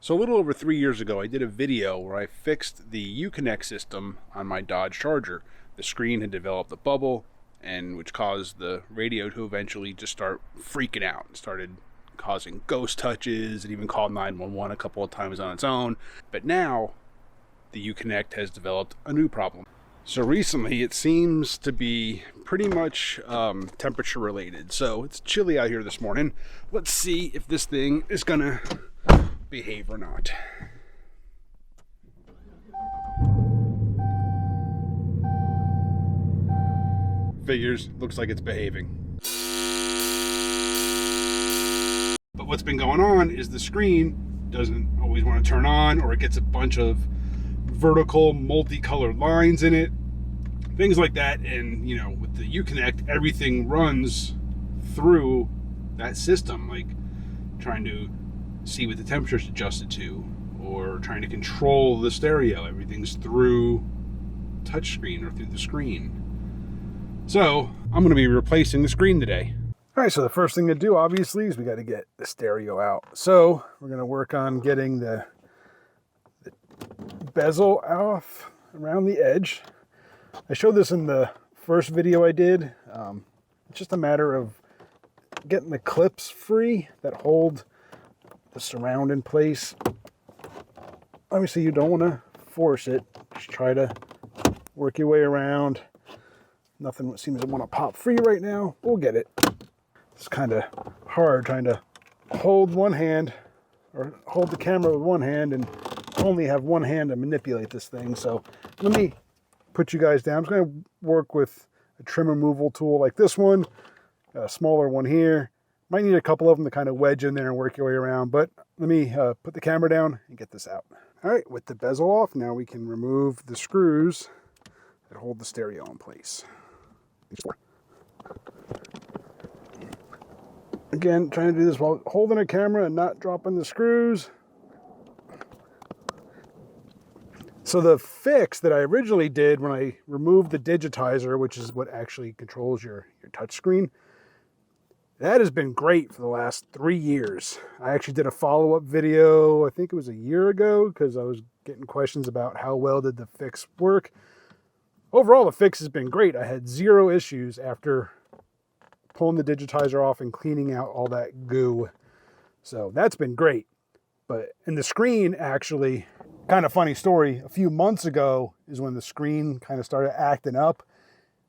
So a little over 3 years ago, I did a video where I fixed the UConnect system on my Dodge Charger. The screen had developed a bubble, and which caused the radio to eventually just start freaking out. It started causing ghost touches. It even called 911 a couple of times on its own. But now, the UConnect has developed a new problem. So recently, it seems to be pretty much temperature related. So it's chilly out here this morning. Let's see if this thing is gonna behave or not. Figures, looks like it's behaving. But what's been going on is the screen doesn't always want to turn on, or it gets a bunch of vertical multicolored lines in it, things like that. And you know, with the UConnect, everything runs through that system, like trying to see what the temperature's adjusted to, or trying to control the stereo. Everything's through touchscreen or through the screen. So I'm going to be replacing the screen today. All right, so the first thing to do, obviously, is we got to get the stereo out. So we're going to work on getting the bezel off around the edge. I showed this in the first video I did. It's just a matter of getting the clips free that hold the surround in place. Obviously, you don't want to force it. Just try to work your way around. Nothing seems to want to pop free right now. We'll get it. It's kind of hard trying to hold one hand, or hold the camera with one hand, and only have one hand to manipulate this thing. So let me put you guys down. I'm just going to work with a trim removal tool like this one, a smaller one here. Might need a couple of them to kind of wedge in there and work your way around, but let me put the camera down and get this out. All right, with the bezel off, now we can remove the screws that hold the stereo in place. Again, trying to do this while holding a camera and not dropping the screws. So the fix that I originally did when I removed the digitizer, which is what actually controls your touch screen, that has been great for the last 3 years. I actually did a follow-up video, I think it was a year ago, because I was getting questions about how well did the fix work. Overall, the fix has been great. I had 0 issues after pulling the digitizer off and cleaning out all that goo. So that's been great. But in the screen, actually, kind of funny story, a few months ago is when the screen kind of started acting up.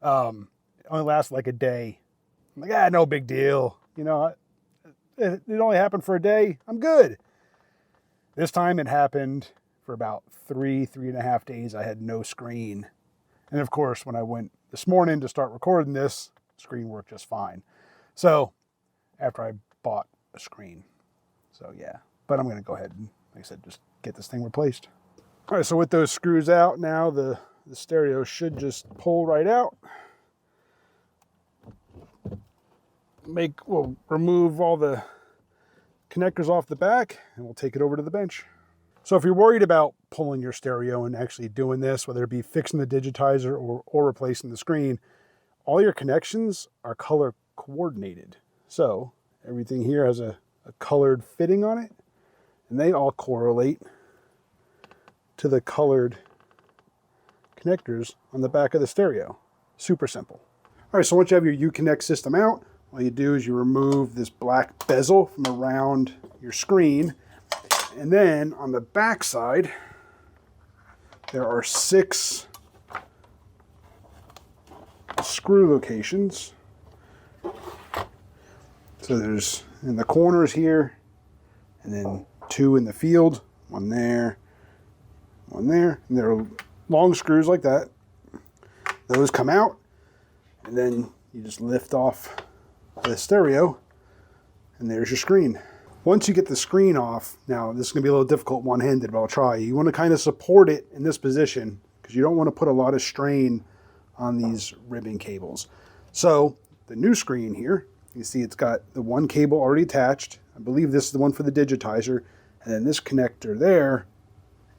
It only lasted like a day. I'm like, no big deal. You know, it only happened for a day. I'm good. This time it happened for about 3.5 days. I had no screen. And of course, when I went this morning to start recording this, screen worked just fine. So after I bought a screen. So yeah, but I'm going to go ahead and, like I said, just get this thing replaced. All right, so with those screws out now, the stereo should just pull right out. We'll remove all the connectors off the back, and we'll take it over to the bench. So if you're worried about pulling your stereo and actually doing this, whether it be fixing the digitizer or replacing the screen, all your connections are color coordinated. So everything here has a colored fitting on it, and they all correlate to the colored connectors on the back of the stereo. Super simple. All right, so once you have your UConnect system out, all you do is you remove this black bezel from around your screen. And then on the back side, there are 6 screw locations. So there's in the corners here, and then 2 in the field, one there, one there. And there are long screws like that. Those come out, and then you just lift off the stereo, and there's your screen. Once you get the screen off, now this is going to be a little difficult one-handed, but I'll try. You want to kind of support it in this position because you don't want to put a lot of strain on these ribbon cables. So the new screen here, you see it's got the one cable already attached. I believe this is the one for the digitizer. And then this connector there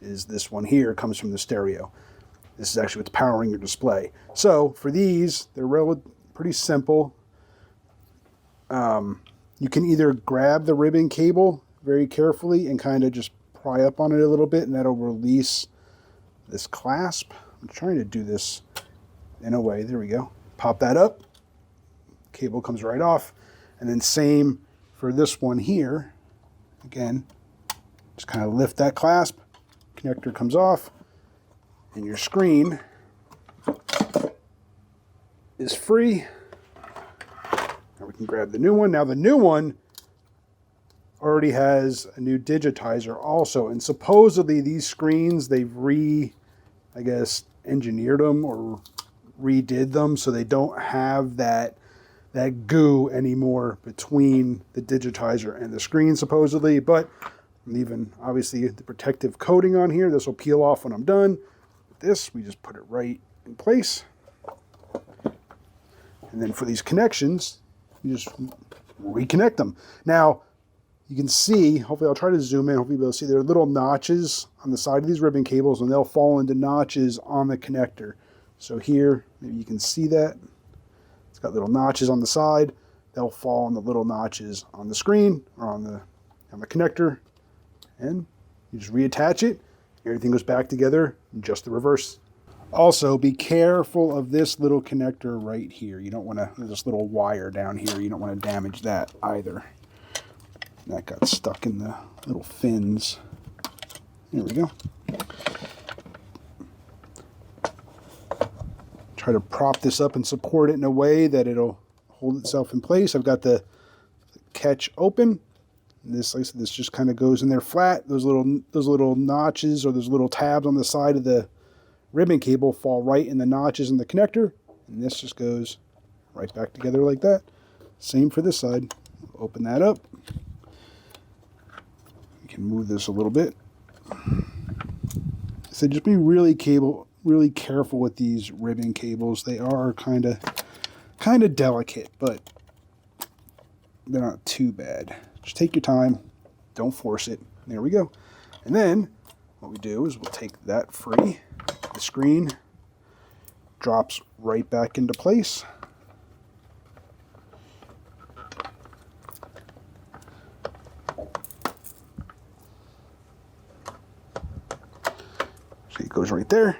is this one here, comes from the stereo. This is actually what's powering your display. So for these, they're pretty simple. You can either grab the ribbon cable very carefully and kind of just pry up on it a little bit, and that'll release this clasp. I'm trying to do this in a way. There we go. Pop that up. Cable comes right off. And then same for this one here. Again, just kind of lift that clasp. Connector comes off. And your screen is free. Now we can grab the new one. Now the new one already has a new digitizer also. And supposedly these screens, they've engineered them or redid them so they don't have that goo anymore between the digitizer and the screen supposedly. But I'm leaving obviously the protective coating on here. This will peel off when I'm done. With this, we just put it right in place. And then for these connections, you just reconnect them. Now, you can see, hopefully I'll try to zoom in, hopefully you'll be able to see there are little notches on the side of these ribbon cables, and they'll fall into notches on the connector. So here, maybe you can see that. It's got little notches on the side. They'll fall on the little notches on the screen or on the connector. And you just reattach it. Everything goes back together, just the reverse. Also, be careful of this little connector right here. You don't want to, this little wire down here, you don't want to damage that either. That got stuck in the little fins. There we go. Try to prop this up and support it in a way that it'll hold itself in place. I've got the catch open. And this, like I said, this just kind of goes in there flat. Those little notches or those little tabs on the side of the ribbon cable fall right in the notches in the connector. And this just goes right back together like that. Same for this side. Open that up. You can move this a little bit. So just be really careful with these ribbon cables. They are kind of delicate, but they're not too bad. Just take your time. Don't force it. There we go. And then what we do is we'll take that free. The screen drops right back into place. See, it goes right there.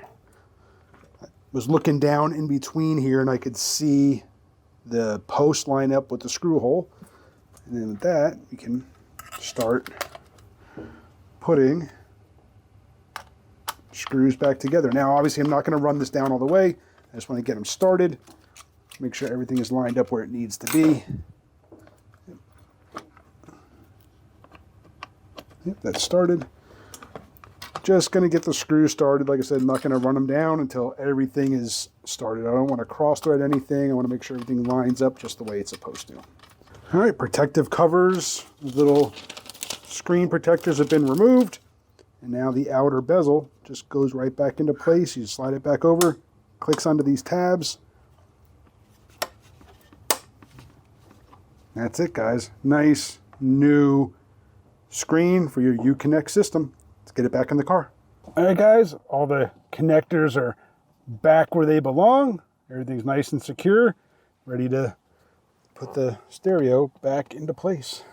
I was looking down in between here and I could see the post line up with the screw hole. And then with that, we can start putting screws back together. Now, obviously, I'm not going to run this down all the way. I just want to get them started. Make sure everything is lined up where it needs to be. Yep, that's started. Just going to get the screws started. Like I said, I'm not going to run them down until everything is started. I don't want to cross-thread anything. I want to make sure everything lines up just the way it's supposed to. All right, protective covers, little screen protectors have been removed. And now the outer bezel just goes right back into place. You slide it back over, clicks onto these tabs. That's it, guys. Nice new screen for your UConnect system. Let's get it back in the car. All right, guys, all the connectors are back where they belong. Everything's nice and secure, ready to put the stereo back into place.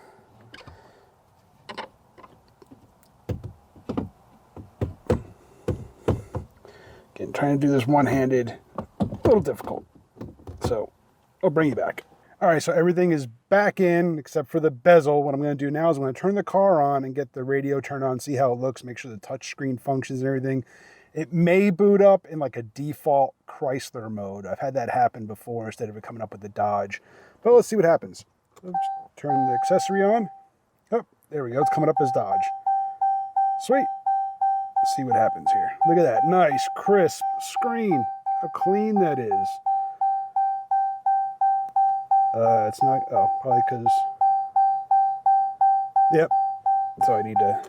Again, trying to do this one-handed, a little difficult. So I'll bring you back. All right, so everything is back in except for the bezel. What I'm going to do now is I'm going to turn the car on and get the radio turned on, see how it looks, make sure the touch screen functions and everything. It may boot up in like a default Chrysler mode. I've had that happen before instead of it coming up with the Dodge. But let's see what happens. Let's turn the accessory on. Oh, there we go. It's coming up as Dodge. Sweet. Let's see what happens here. Look at that. Nice, crisp screen. How clean that is. It's not, oh, probably because, yep. So I need to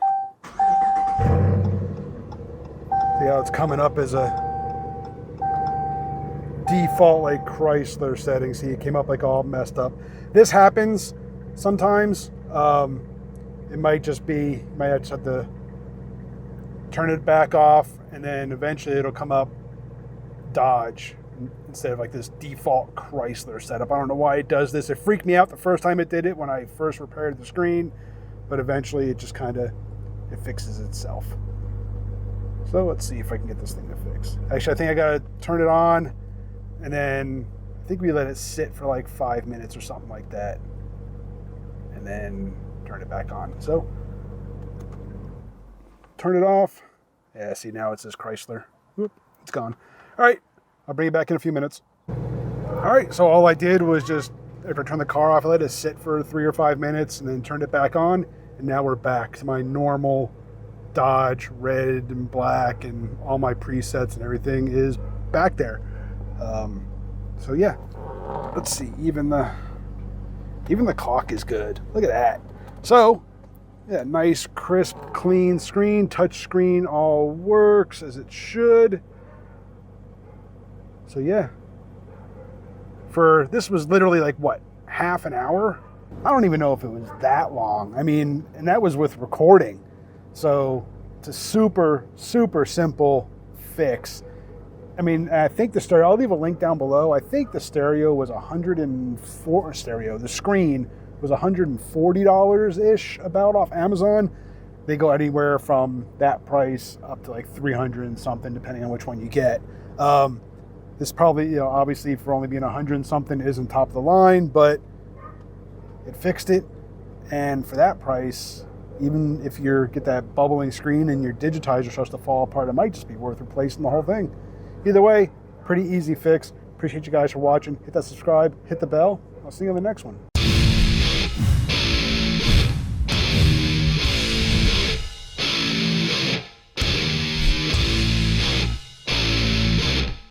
see how it's coming up as a default like Chrysler setting. See, it came up like all messed up. This happens sometimes. It might just be, you might just have to turn it back off and then eventually it'll come up Dodge instead of like this default Chrysler setup. I don't know why it does this. It freaked me out the first time it did it when I first repaired the screen, but eventually it just kind of it fixes itself. So let's see if I can get this thing to fix. Actually, I think I gotta turn it on, and then I think we let it sit for like 5 minutes or something like that, and then turn it back on. So turn it off. Yeah, see, now it says Chrysler. Whoop, it's gone. All right, I'll bring it back in a few minutes. All right, so all I did was just, after I turned the car off, I let it sit for 3 or 5 minutes and then turned it back on, and now we're back to my normal Dodge red and black, and all my presets and everything is back there. So yeah, let's see, even the clock is good. Look at that. So yeah, nice crisp clean screen, touch screen, all works as it should. So yeah, this was literally like what, half an hour? I don't even know if it was that long. I mean, and that was with recording. So it's a super, super simple fix. I mean, I think the stereo, I'll leave a link down below. I think the stereo was the screen was $140-ish about off Amazon. They go anywhere from that price up to like 300 and something, depending on which one you get. This probably, obviously for only being 100 and something isn't top of the line, but it fixed it. And for that price, even if you get that bubbling screen and your digitizer starts to fall apart, it might just be worth replacing the whole thing. Either way, pretty easy fix. Appreciate you guys for watching. Hit that subscribe, hit the bell. I'll see you on the next one.